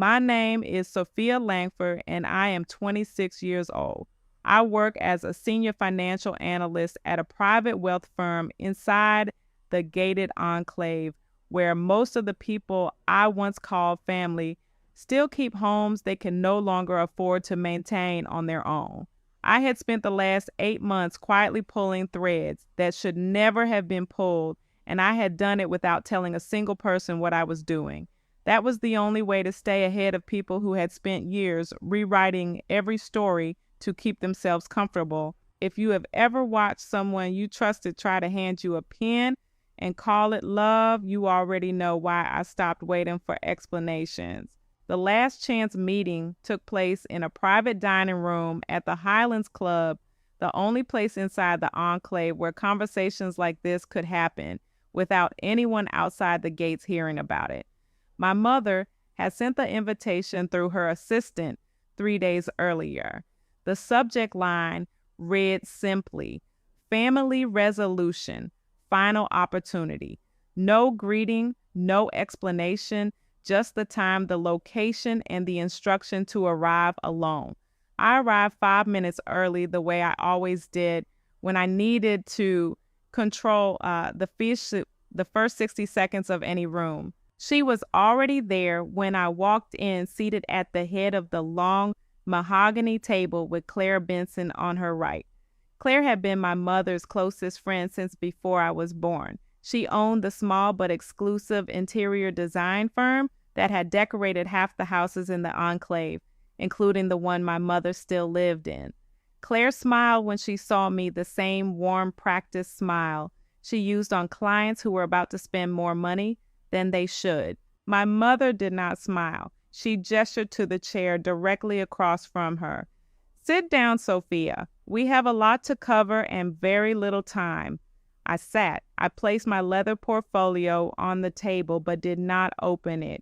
My name is Sophia Langford, and I am 26 years old. I work as a senior financial analyst at a private wealth firm inside the gated enclave where most of the people I once called family still keep homes they can no longer afford to maintain on their own. I had spent the last 8 months quietly pulling threads that should never have been pulled, and I had done it without telling a single person what I was doing. That was the only way to stay ahead of people who had spent years rewriting every story to keep themselves comfortable. If you have ever watched someone you trusted try to hand you a pen and call it love, you already know why I stopped waiting for explanations. The last chance meeting took place in a private dining room at the Highlands Club, the only place inside the enclave where conversations like this could happen without anyone outside the gates hearing about it. My mother had sent the invitation through her assistant 3 days earlier. The subject line read simply, "Family Resolution, Final Opportunity." No greeting, no explanation, just the time, the location, and the instruction to arrive alone. I arrived 5 minutes early the way I always did when I needed to control the first 60 seconds of any room. She was already there when I walked in, seated at the head of the long mahogany table with Claire Benson on her right. Claire had been my mother's closest friend since before I was born. She owned the small but exclusive interior design firm that had decorated half the houses in the enclave, including the one my mother still lived in. Claire smiled when she saw me, the same warm, practiced smile she used on clients who were about to spend more money than they should. My mother did not smile. She gestured to the chair directly across from her. "Sit down, Sophia. We have a lot to cover and very little time." I sat. I placed my leather portfolio on the table but did not open it.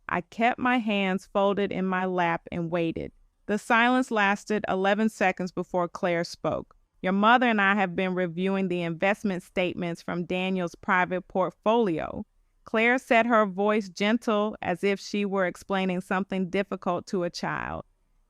I kept my hands folded in my lap and waited. The silence lasted 11 seconds before Claire spoke. "Your mother and I have been reviewing the investment statements from Daniel's private portfolio." Claire set her voice gentle as if she were explaining something difficult to a child.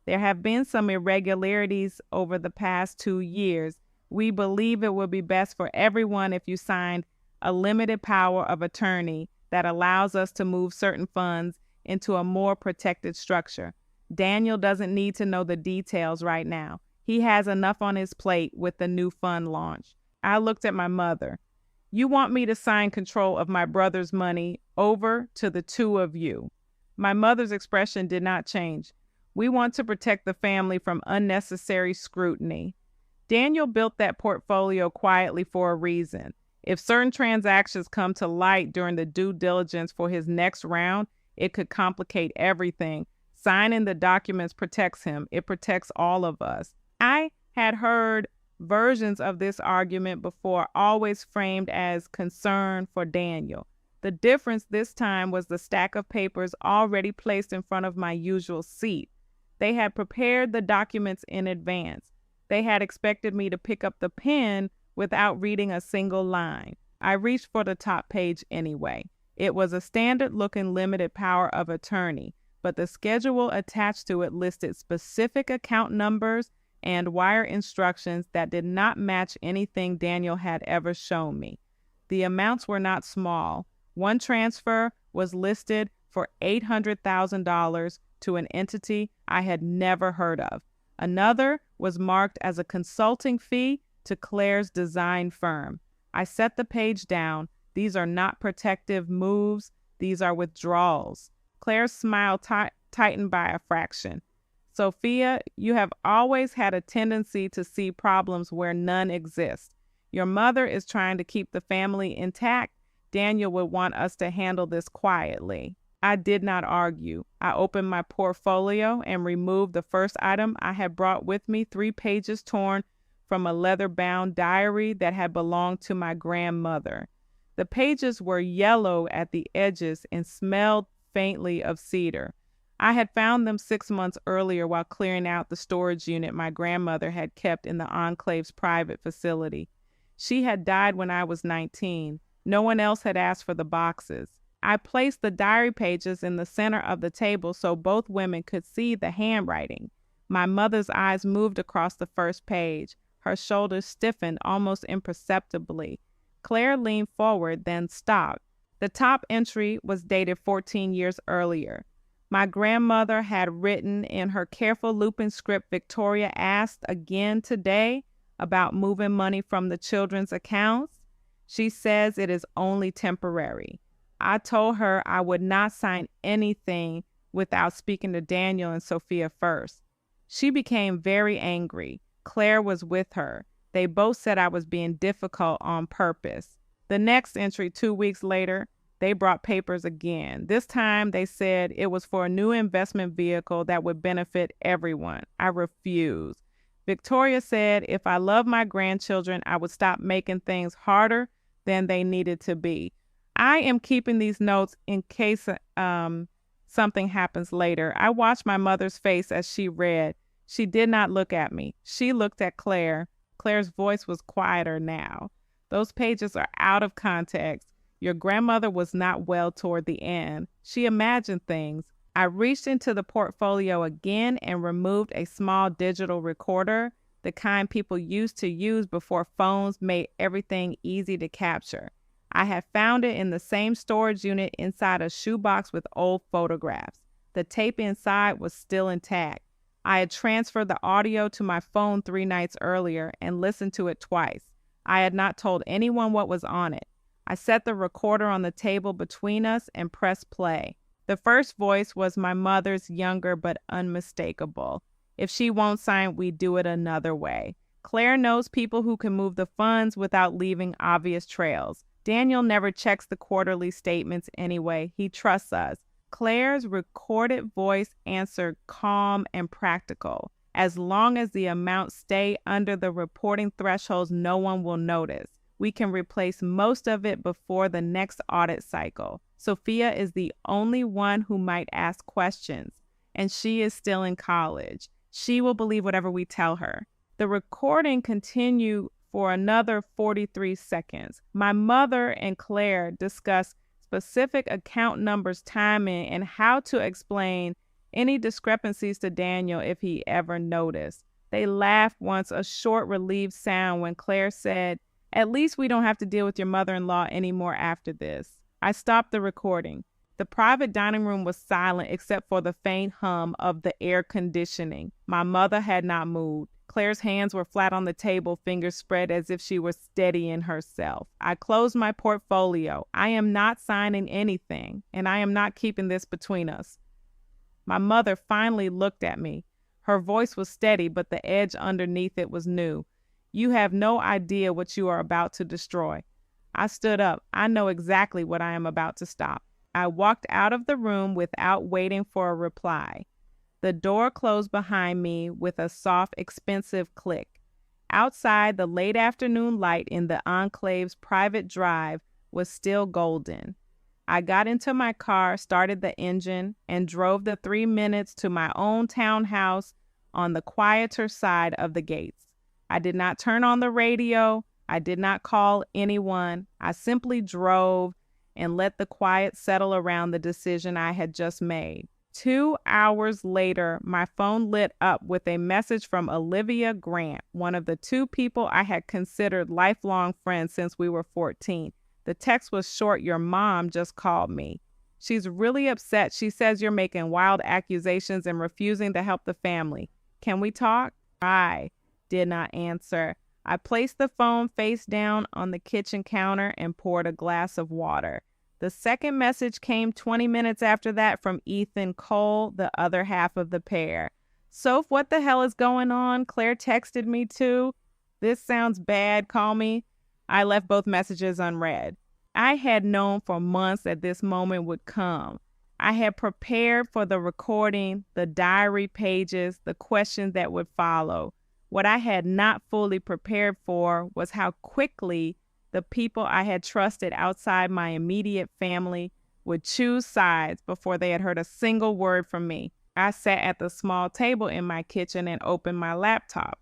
"There have been some irregularities over the past 2 years. We believe it would be best for everyone if you signed a limited power of attorney that allows us to move certain funds into a more protected structure. Daniel doesn't need to know the details right now. He has enough on his plate with the new fund launch." I looked at my mother. "You want me to sign control of my brother's money over to the two of you?" My mother's expression did not change. "We want to protect the family from unnecessary scrutiny. Daniel built that portfolio quietly for a reason. If certain transactions come to light during the due diligence for his next round, it could complicate everything. Signing the documents protects him. It protects all of us." I had heard versions of this argument before, always framed as concern for Daniel. The difference this time was the stack of papers already placed in front of my usual seat. They had prepared the documents in advance. They had expected me to pick up the pen without reading a single line. I reached for the top page anyway. It was a standard-looking limited power of attorney, but the schedule attached to it listed specific account numbers and wire instructions that did not match anything Daniel had ever shown me. The amounts were not small. One transfer was listed for $800,000 to an entity I had never heard of. Another was marked as a consulting fee to Claire's design firm. I set the page down. "These are not protective moves. These are withdrawals." Claire's smile tightened by a fraction. "Sophia, you have always had a tendency to see problems where none exist. Your mother is trying to keep the family intact. Daniel would want us to handle this quietly." I did not argue. I opened my portfolio and removed the first item I had brought with me, 3 pages torn from a leather-bound diary that had belonged to my grandmother. The pages were yellow at the edges and smelled faintly of cedar. I had found them 6 months earlier while clearing out the storage unit my grandmother had kept in the enclave's private facility. She had died when I was 19. No one else had asked for the boxes. I placed the diary pages in the center of the table so both women could see the handwriting. My mother's eyes moved across the first page. Her shoulders stiffened almost imperceptibly. Claire leaned forward, then stopped. The top entry was dated 14 years earlier. My grandmother had written in her careful Lupin script, Victoria asked again today about moving money from the children's accounts. She says it is only temporary. I told her I would not sign anything without speaking to Daniel and Sophia first. She became very angry. Claire was with her. They both said I was being difficult on purpose. The next entry, 2 weeks later, they brought papers again. This time they said it was for a new investment vehicle that would benefit everyone. I refused. Victoria said if I loved my grandchildren, I would stop making things harder than they needed to be. I am keeping these notes in case something happens later. I watched my mother's face as she read. She did not look at me. She looked at Claire. Claire's voice was quieter now. Those pages are out of context. Your grandmother was not well toward the end. She imagined things. I reached into the portfolio again and removed a small digital recorder, the kind people used to use before phones made everything easy to capture. I had found it in the same storage unit inside a shoebox with old photographs. The tape inside was still intact. I had transferred the audio to my phone 3 nights earlier and listened to it twice. I had not told anyone what was on it. I set the recorder on the table between us and pressed play. The first voice was my mother's, younger but unmistakable. If she won't sign, we do it another way. Claire knows people who can move the funds without leaving obvious trails. Daniel never checks the quarterly statements anyway. He trusts us. Claire's recorded voice answered calm and practical. As long as the amounts stay under the reporting thresholds, no one will notice. We can replace most of it before the next audit cycle. Sophia is the only one who might ask questions, and she is still in college. She will believe whatever we tell her. The recording continued for another 43 seconds. My mother and Claire discussed specific account numbers, timing, and how to explain any discrepancies to Daniel if he ever noticed. They laughed once, a short, relieved sound when Claire said, "At least we don't have to deal with your mother-in-law anymore after this." I stopped the recording. The private dining room was silent except for the faint hum of the air conditioning. My mother had not moved. Claire's hands were flat on the table, fingers spread as if she were steadying herself. I closed my portfolio. I am not signing anything, and I am not keeping this between us. My mother finally looked at me. Her voice was steady, but the edge underneath it was new. "You have no idea what you are about to destroy." I stood up. I know exactly what I am about to stop. I walked out of the room without waiting for a reply. The door closed behind me with a soft, expensive click. Outside, the late afternoon light in the Enclave's private drive was still golden. I got into my car, started the engine, and drove the 3 minutes to my own townhouse on the quieter side of the gates. I did not turn on the radio. I did not call anyone. I simply drove and let the quiet settle around the decision I had just made. 2 hours later, my phone lit up with a message from Olivia Grant, one of the 2 people I had considered lifelong friends since we were 14. The text was short, "Your mom just called me. She's really upset. She says you're making wild accusations and refusing to help the family. Can we talk?" I did not answer. I placed the phone face down on the kitchen counter and poured a glass of water. The second message came 20 minutes after that from Ethan Cole, the other half of the pair. "Soph, what the hell is going on? Claire texted me too. This sounds bad. Call me." I left both messages unread. I had known for months that this moment would come. I had prepared for the recording, the diary pages, the questions that would follow. What I had not fully prepared for was how quickly the people I had trusted outside my immediate family would choose sides before they had heard a single word from me. I sat at the small table in my kitchen and opened my laptop.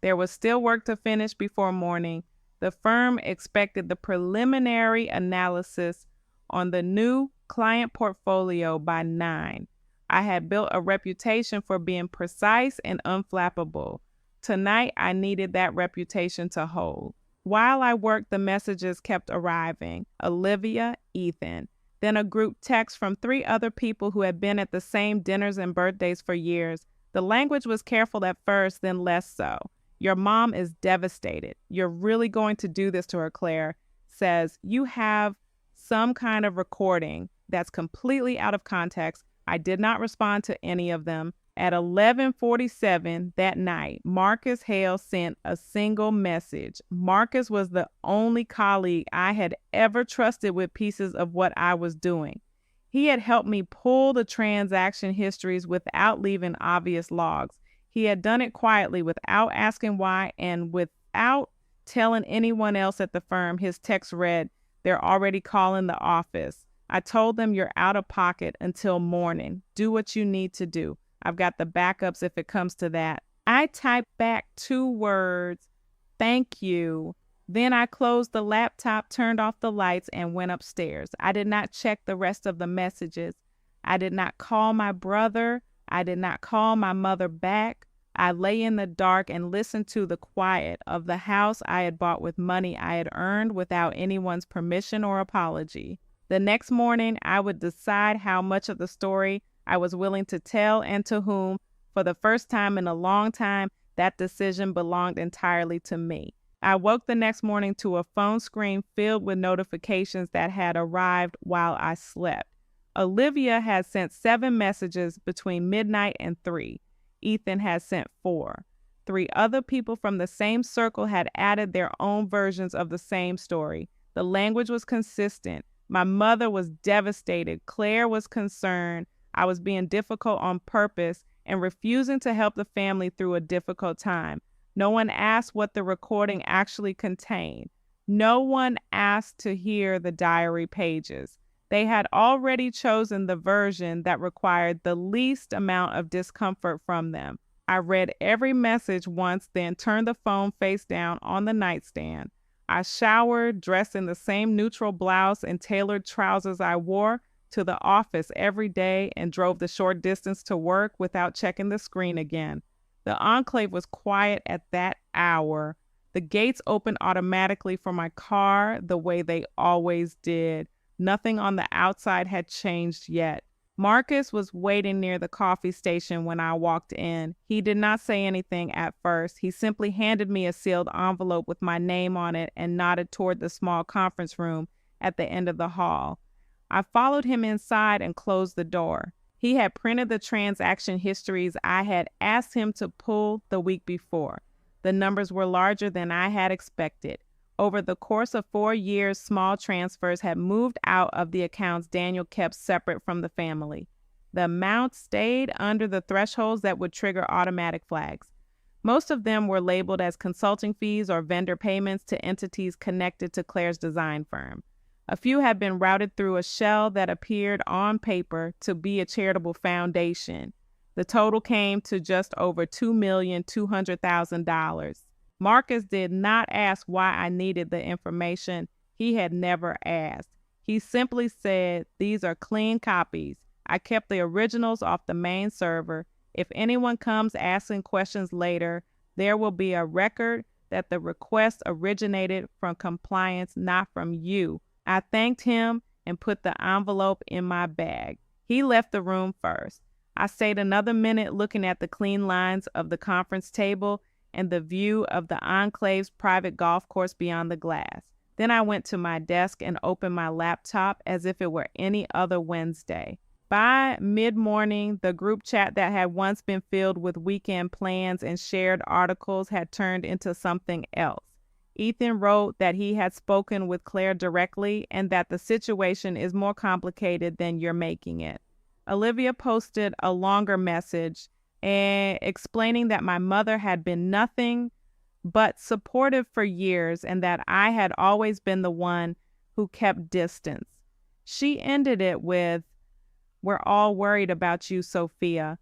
There was still work to finish before morning. The firm expected the preliminary analysis on the new client portfolio by 9. I had built a reputation for being precise and unflappable. Tonight, I needed that reputation to hold. While I worked, the messages kept arriving. Olivia, Ethan. Then a group text from 3 other people who had been at the same dinners and birthdays for years. The language was careful at first, then less so. Your mom is devastated. You're really going to do this to her, Claire. Says, you have some kind of recording that's completely out of context. I did not respond to any of them. At 11:47 that night, Marcus Hale sent a single message. Marcus was the only colleague I had ever trusted with pieces of what I was doing. He had helped me pull the transaction histories without leaving obvious logs. He had done it quietly without asking why and without telling anyone else at the firm. His text read, "They're already calling the office. I told them you're out of pocket until morning. Do what you need to do. I've got the backups if it comes to that." I typed back 2 words, "Thank you." Then I closed the laptop, turned off the lights, and went upstairs. I did not check the rest of the messages. I did not call my brother. I did not call my mother back. I lay in the dark and listened to the quiet of the house I had bought with money I had earned without anyone's permission or apology. The next morning, I would decide how much of the story I was willing to tell and to whom. For the first time in a long time, that decision belonged entirely to me. I woke the next morning to a phone screen filled with notifications that had arrived while I slept. Olivia had sent 7 messages between midnight and 3. Ethan had sent 4. 3 other people from the same circle had added their own versions of the same story. The language was consistent. My mother was devastated. Claire was concerned. I was being difficult on purpose and refusing to help the family through a difficult time. No one asked what the recording actually contained. No one asked to hear the diary pages. They had already chosen the version that required the least amount of discomfort from them. I read every message once, then turned the phone face down on the nightstand. I showered, dressed in the same neutral blouse and tailored trousers I wore to the office every day, and drove the short distance to work without checking the screen again. The enclave was quiet at that hour. The gates opened automatically for my car the way they always did. Nothing on the outside had changed yet. Marcus was waiting near the coffee station when I walked in. He did not say anything at first. He simply handed me a sealed envelope with my name on it and nodded toward the small conference room at the end of the hall. I followed him inside and closed the door. He had printed the transaction histories I had asked him to pull the week before. The numbers were larger than I had expected. Over the course of 4 years, small transfers had moved out of the accounts Daniel kept separate from the family. The amount stayed under the thresholds that would trigger automatic flags. Most of them were labeled as consulting fees or vendor payments to entities connected to Claire's design firm. A few had been routed through a shell that appeared on paper to be a charitable foundation. The total came to just over $2,200,000. Marcus did not ask why I needed the information. He had never asked. He simply said, "These are clean copies. I kept the originals off the main server. If anyone comes asking questions later, there will be a record that the request originated from compliance, not from you." I thanked him and put the envelope in my bag. He left the room first. I stayed another minute looking at the clean lines of the conference table and the view of the enclave's private golf course beyond the glass. Then I went to my desk and opened my laptop as if it were any other Wednesday. By mid-morning, the group chat that had once been filled with weekend plans and shared articles had turned into something else. Ethan wrote that he had spoken with Claire directly and that the situation is more complicated than you're making it. Olivia posted a longer message explaining that my mother had been nothing but supportive for years and that I had always been the one who kept distance. She ended it with, "We're all worried about you, Sophia.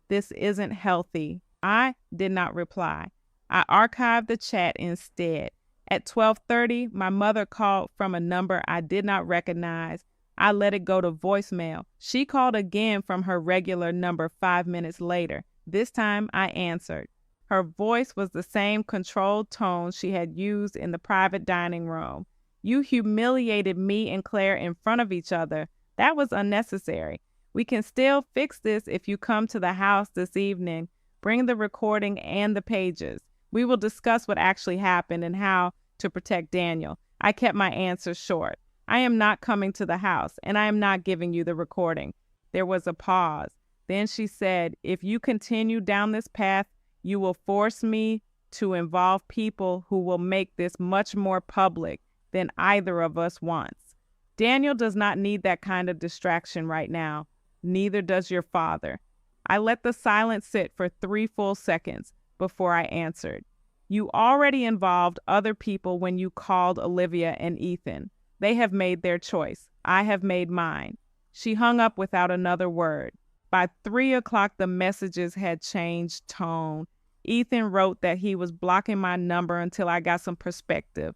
This isn't healthy." I did not reply. I archived the chat instead. At 12:30, my mother called from a number I did not recognize. I let it go to voicemail. She called again from her regular number 5 minutes later. This time I answered. Her voice was the same controlled tone she had used in the private dining room. You humiliated me and Claire in front of each other. That was unnecessary. We can still fix this if you come to the house this evening. Bring the recording and the pages. We will discuss what actually happened and how to protect Daniel. I kept my answer short. I am not coming to the house, and I am not giving you the recording. There was a pause. Then she said, if you continue down this path, you will force me to involve people who will make this much more public than either of us wants. Daniel does not need that kind of distraction right now. Neither does your father. I let the silence sit for 3 full seconds before I answered. You already involved other people when you called Olivia and Ethan. They have made their choice. I have made mine. She hung up without another word. By 3 o'clock, the messages had changed tone. Ethan wrote that he was blocking my number until I got some perspective.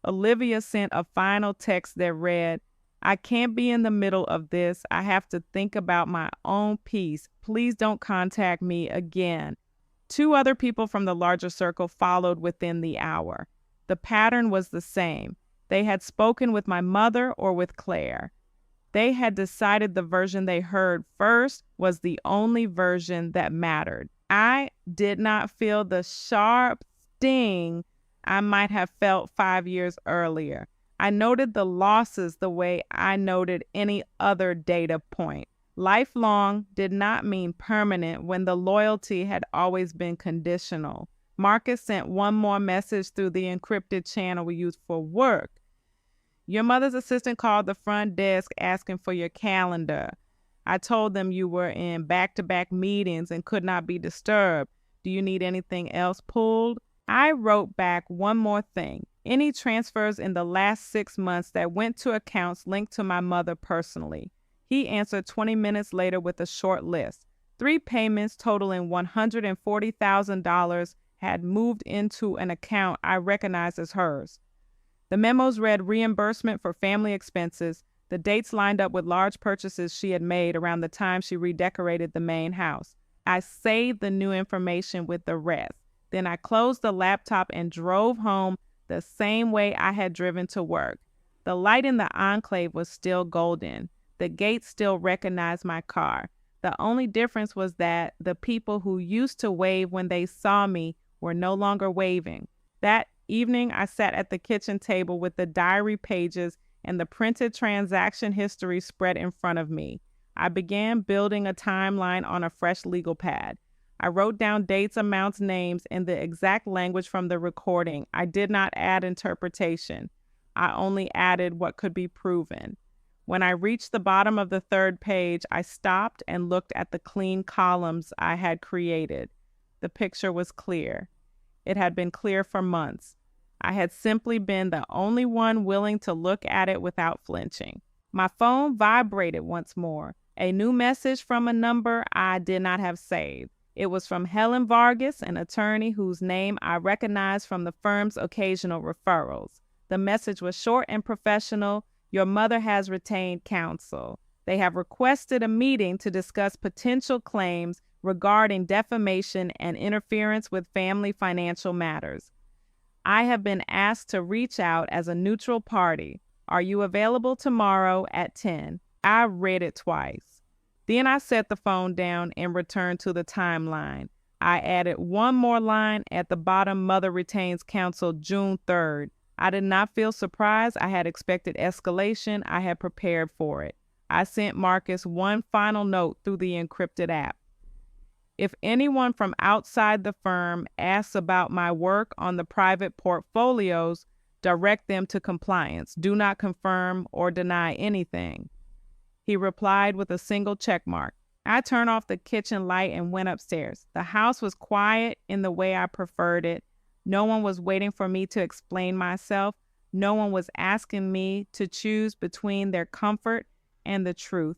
Olivia sent a final text that read, I can't be in the middle of this. I have to think about my own peace. Please don't contact me again. 2 other people from the larger circle followed within the hour. The pattern was the same. They had spoken with my mother or with Claire. They had decided the version they heard first was the only version that mattered. I did not feel the sharp sting I might have felt 5 years earlier. I noted the losses the way I noted any other data point. Lifelong did not mean permanent when the loyalty had always been conditional. Marcus sent one more message through the encrypted channel we use for work. Your mother's assistant called the front desk asking for your calendar. I told them you were in back-to-back meetings and could not be disturbed. Do you need anything else pulled? I wrote back one more thing. Any transfers in the last 6 months that went to accounts linked to my mother personally. He answered 20 minutes later with a short list. 3 payments totaling $140,000 had moved into an account I recognized as hers. The memos read reimbursement for family expenses. The dates lined up with large purchases she had made around the time she redecorated the main house. I saved the new information with the rest. Then I closed the laptop and drove home the same way I had driven to work. The light in the enclave was still golden. The gate still recognized my car. The only difference was that the people who used to wave when they saw me were no longer waving. That evening, I sat at the kitchen table with the diary pages and the printed transaction history spread in front of me. I began building a timeline on a fresh legal pad. I wrote down dates, amounts, names, and the exact language from the recording. I did not add interpretation. I only added what could be proven. When I reached the bottom of the 3rd page, I stopped and looked at the clean columns I had created. The picture was clear. It had been clear for months. I had simply been the only one willing to look at it without flinching. My phone vibrated once more. A new message from a number I did not have saved. It was from Helen Vargas, an attorney whose name I recognized from the firm's occasional referrals. The message was short and professional. Your mother has retained counsel. They have requested a meeting to discuss potential claims regarding defamation and interference with family financial matters. I have been asked to reach out as a neutral party. Are you available tomorrow at 10? I read it twice. Then I set the phone down and returned to the timeline. I added one more line at the bottom. Mother retains counsel June 3rd. I did not feel surprised. I had expected escalation. I had prepared for it. I sent Marcus one final note through the encrypted app. If anyone from outside the firm asks about my work on the private portfolios, direct them to compliance. Do not confirm or deny anything. He replied with a single check mark. I turned off the kitchen light and went upstairs. The house was quiet in the way I preferred it. No one was waiting for me to explain myself. No one was asking me to choose between their comfort and the truth.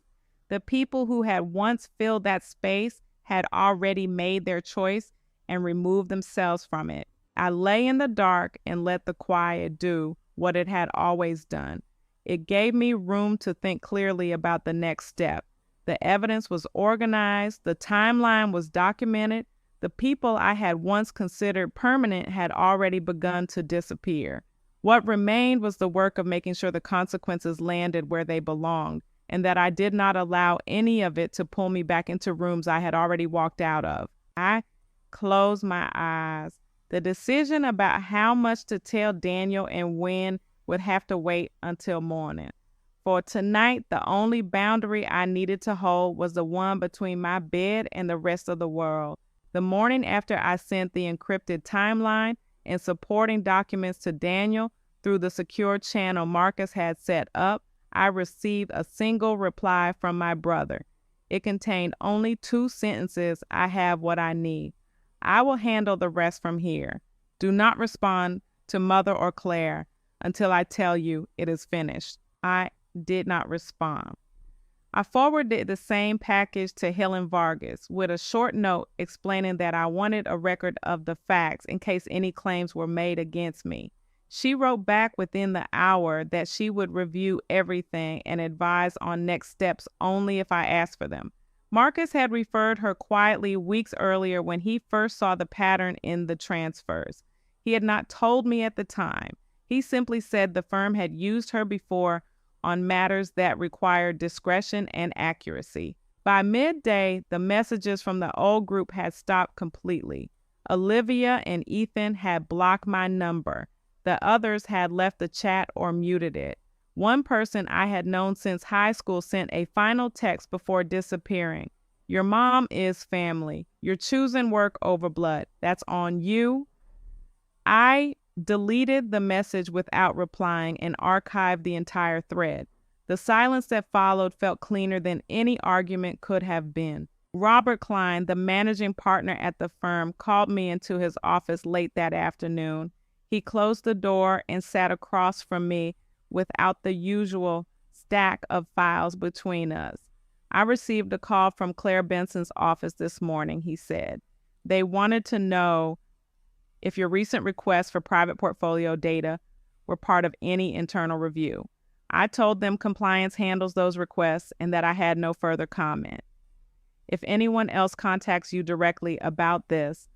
The people who had once filled that space had already made their choice and removed themselves from it. I lay in the dark and let the quiet do what it had always done. It gave me room to think clearly about the next step. The evidence was organized, the timeline was documented, the people I had once considered permanent had already begun to disappear. What remained was the work of making sure the consequences landed where they belonged, and that I did not allow any of it to pull me back into rooms I had already walked out of. I closed my eyes. The decision about how much to tell Daniel and when would have to wait until morning. For tonight, the only boundary I needed to hold was the one between my bed and the rest of the world. The morning after I sent the encrypted timeline and supporting documents to Daniel through the secure channel Marcus had set up, I received a single reply from my brother. It contained only 2 sentences. I have what I need. I will handle the rest from here. Do not respond to Mother or Claire until I tell you it is finished. I did not respond. I forwarded the same package to Helen Vargas with a short note explaining that I wanted a record of the facts in case any claims were made against me. She wrote back within the hour that she would review everything and advise on next steps only if I asked for them. Marcus had referred her quietly weeks earlier when he first saw the pattern in the transfers. He had not told me at the time. He simply said the firm had used her before on matters that required discretion and accuracy. By midday, the messages from the old group had stopped completely. Olivia and Ethan had blocked my number. The others had left the chat or muted it. One person I had known since high school sent a final text before disappearing. Your mom is family. You're choosing work over blood. That's on you. I deleted the message without replying and archived the entire thread. The silence that followed felt cleaner than any argument could have been. Robert Klein, the managing partner at the firm, called me into his office late that afternoon. He closed the door and sat across from me without the usual stack of files between us. I received a call from Claire Benson's office this morning, he said. They wanted to know if your recent requests for private portfolio data were part of any internal review. I told them compliance handles those requests and that I had no further comment. If anyone else contacts you directly about this,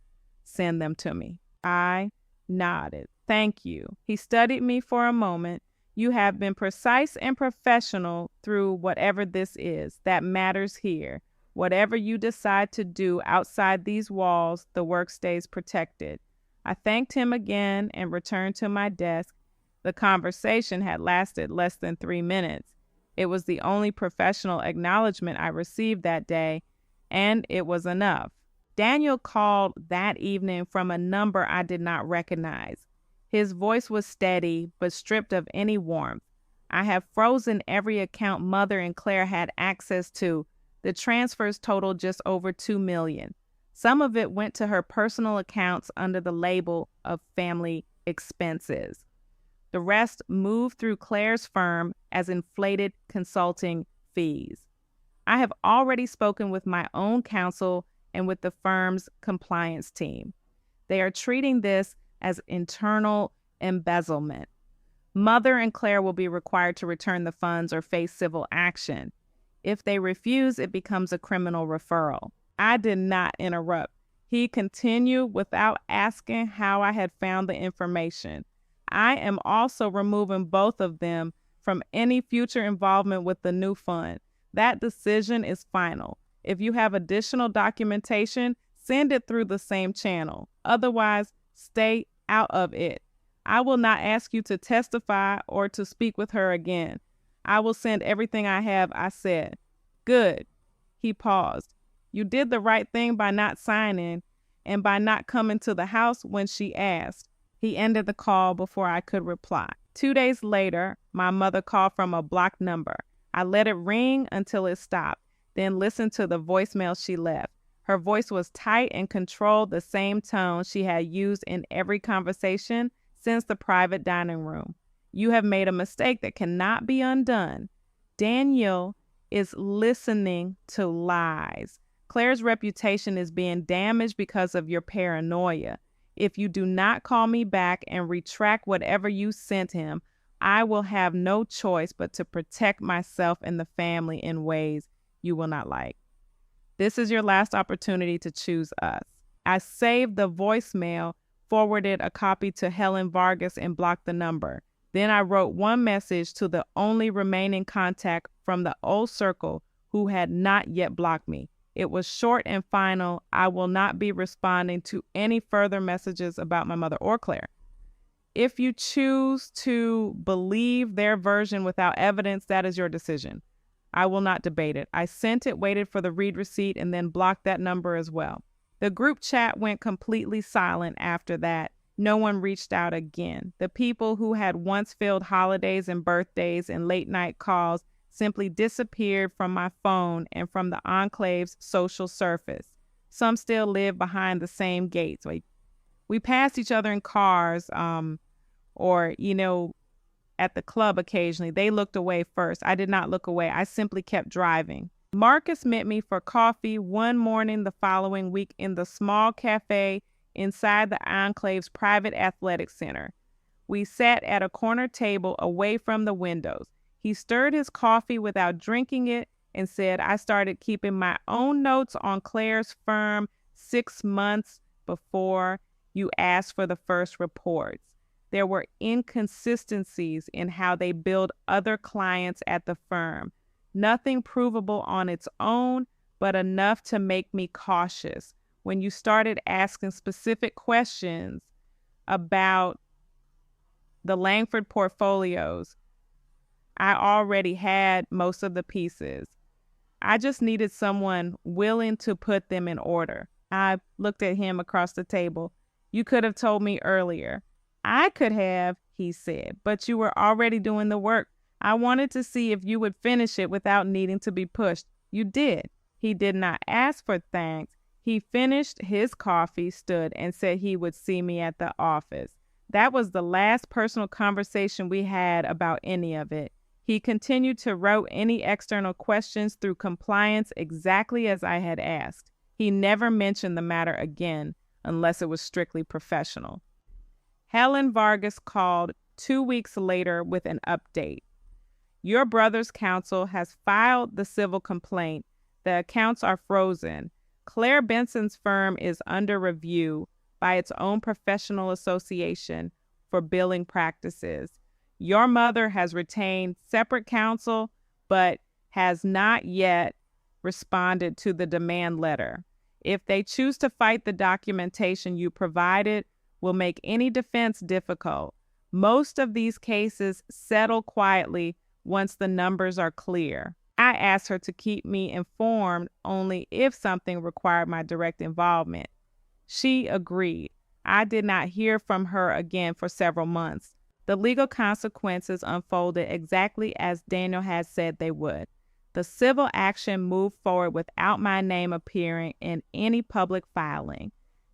send them to me. I nodded. Thank you. He studied me for a moment. You have been precise and professional through whatever this is. That matters here. Whatever you decide to do outside these walls, the work stays protected. I thanked him again and returned to my desk. The conversation had lasted less than 3 minutes. It was the only professional acknowledgement I received that day, and it was enough. Daniel called that evening from a number I did not recognize. His voice was steady, but stripped of any warmth. I have frozen every account Mother and Claire had access to. The transfers totaled just over $2 million. Some of it went to her personal accounts under the label of family expenses. The rest moved through Claire's firm as inflated consulting fees. I have already spoken with my own counsel and with the firm's compliance team. They are treating this as internal embezzlement. Mother and Claire will be required to return the funds or face civil action. If they refuse, it becomes a criminal referral. I did not interrupt. He continued without asking how I had found the information. I am also removing both of them from any future involvement with the new fund. That decision is final. If you have additional documentation, send it through the same channel. Otherwise, stay out of it. I will not ask you to testify or to speak with her again. I will send everything I have, I said. Good. He paused. You did the right thing by not signing and by not coming to the house when she asked. He ended the call before I could reply. 2 days later, my mother called from a blocked number. I let it ring until it stopped, then listened to the voicemail she left. Her voice was tight and controlled the same tone she had used in every conversation since the private dining room. You have made a mistake that cannot be undone. Daniel is listening to lies. Claire's reputation is being damaged because of your paranoia. If you do not call me back and retract whatever you sent him, I will have no choice but to protect myself and the family in ways you will not like. This is your last opportunity to choose us. I saved the voicemail, forwarded a copy to Helen Vargas, and blocked the number. Then I wrote one message to the only remaining contact from the old circle who had not yet blocked me. It was short and final. I will not be responding to any further messages about my mother or Claire. If you choose to believe their version without evidence, that is your decision. I will not debate it. I sent it, waited for the read receipt, and then blocked that number as well. The group chat went completely silent after that. No one reached out again. The people who had once filled holidays and birthdays and late night calls simply disappeared from my phone and from the Enclave's social surface. Some still live behind the same gates. We passed each other in cars, or, at the club occasionally. They looked away first. I did not look away. I simply kept driving. Marcus met me for coffee one morning the following week in the small cafe inside the Enclave's private athletic center. We sat at a corner table away from the windows. He stirred his coffee without drinking it and said, I started keeping my own notes on Claire's firm 6 months before you asked for the first reports. There were inconsistencies in how they billed other clients at the firm. Nothing provable on its own, but enough to make me cautious. When you started asking specific questions about the Langford portfolios, I already had most of the pieces. I just needed someone willing to put them in order. I looked at him across the table. You could have told me earlier. I could have, he said, but you were already doing the work. I wanted to see if you would finish it without needing to be pushed. You did. He did not ask for thanks. He finished his coffee, stood, and said he would see me at the office. That was the last personal conversation we had about any of it. He continued to route any external questions through compliance exactly as I had asked. He never mentioned the matter again unless it was strictly professional. Helen Vargas called 2 weeks later with an update. Your brother's counsel has filed the civil complaint. The accounts are frozen. Claire Benson's firm is under review by its own professional association for billing practices. Your mother has retained separate counsel, but has not yet responded to the demand letter. If they choose to fight the documentation you provided, will make any defense difficult. Most of these cases settle quietly once the numbers are clear. I asked her to keep me informed only if something required my direct involvement. She agreed. I did not hear from her again for several months. The legal consequences unfolded exactly as Daniel had said they would. The civil action moved forward without my name appearing in any public filing.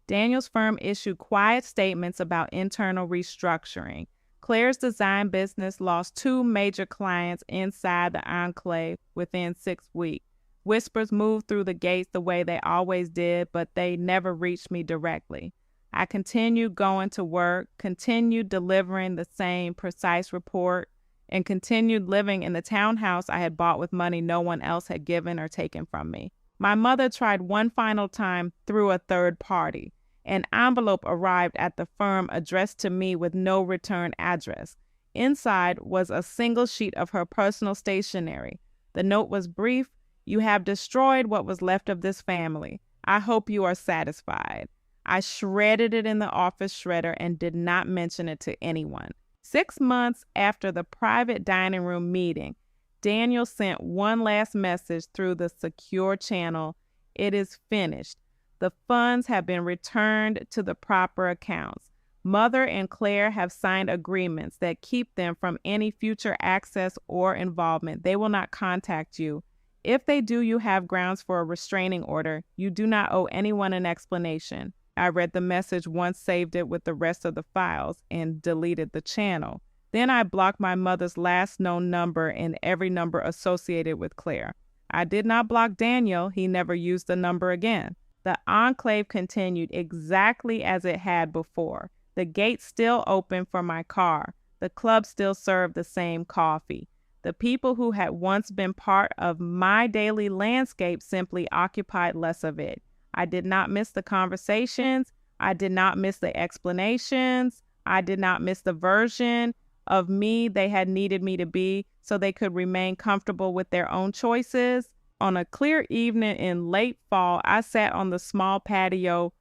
Daniel's firm issued quiet statements about internal restructuring. Claire's design business lost 2 major clients inside the Enclave within 6 weeks. Whispers moved through the gates the way they always did, but they never reached me directly. I continued going to work, continued delivering the same precise report, and continued living in the townhouse I had bought with money no one else had given or taken from me. My mother tried one final time through a third party. An envelope arrived at the firm addressed to me with no return address. Inside was a single sheet of her personal stationery. The note was brief. You have destroyed what was left of this family. I hope you are satisfied. I shredded it in the office shredder and did not mention it to anyone. 6 months after the private dining room meeting, Daniel sent one last message through the secure channel. It is finished. The funds have been returned to the proper accounts. Mother and Claire have signed agreements that keep them from any future access or involvement. They will not contact you. If they do, you have grounds for a restraining order. You do not owe anyone an explanation. I read the message once, saved it with the rest of the files, and deleted the channel. Then I blocked my mother's last known number and every number associated with Claire. I did not block Daniel. He never used the number again. The Enclave continued exactly as it had before. The gate still open for my car. The club still served the same coffee. The people who had once been part of my daily landscape simply occupied less of it. I did not miss the conversations. I did not miss the explanations. I did not miss the version of me they had needed me to be so they could remain comfortable with their own choices. On a clear evening in late fall, I sat on the small patio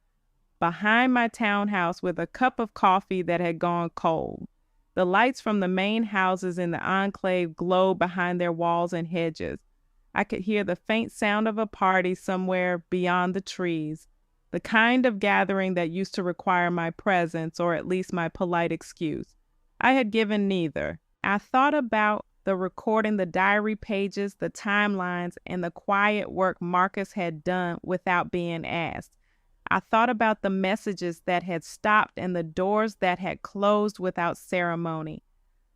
behind my townhouse with a cup of coffee that had gone cold. The lights from the main houses in the enclave glowed behind their walls and hedges. I could hear the faint sound of a party somewhere beyond the trees, the kind of gathering that used to require my presence or at least my polite excuse. I had given neither. I thought about the recording, the diary pages, the timelines, and the quiet work Marcus had done without being asked. I thought about the messages that had stopped and the doors that had closed without ceremony.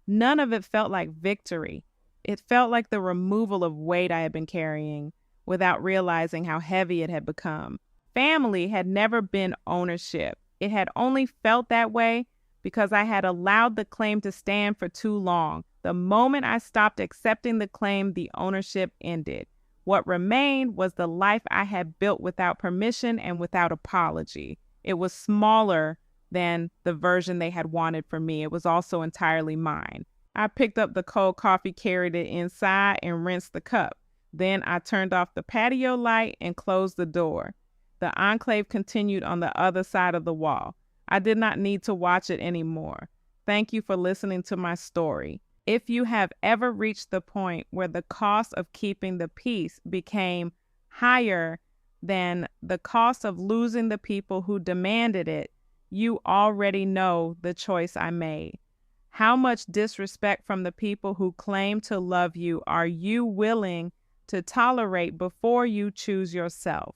None of it felt like victory. It felt like the removal of weight I had been carrying without realizing how heavy it had become. Family had never been ownership. It had only felt that way because I had allowed the claim to stand for too long. The moment I stopped accepting the claim, the ownership ended. What remained was the life I had built without permission and without apology. It was smaller than the version they had wanted for me. It was also entirely mine. I picked up the cold coffee, carried it inside, and rinsed the cup. Then I turned off the patio light and closed the door. The enclave continued on the other side of the wall. I did not need to watch it anymore. Thank you for listening to my story. If you have ever reached the point where the cost of keeping the peace became higher than the cost of losing the people who demanded it, you already know the choice I made. How much disrespect from the people who claim to love you are you willing to tolerate before you choose yourself?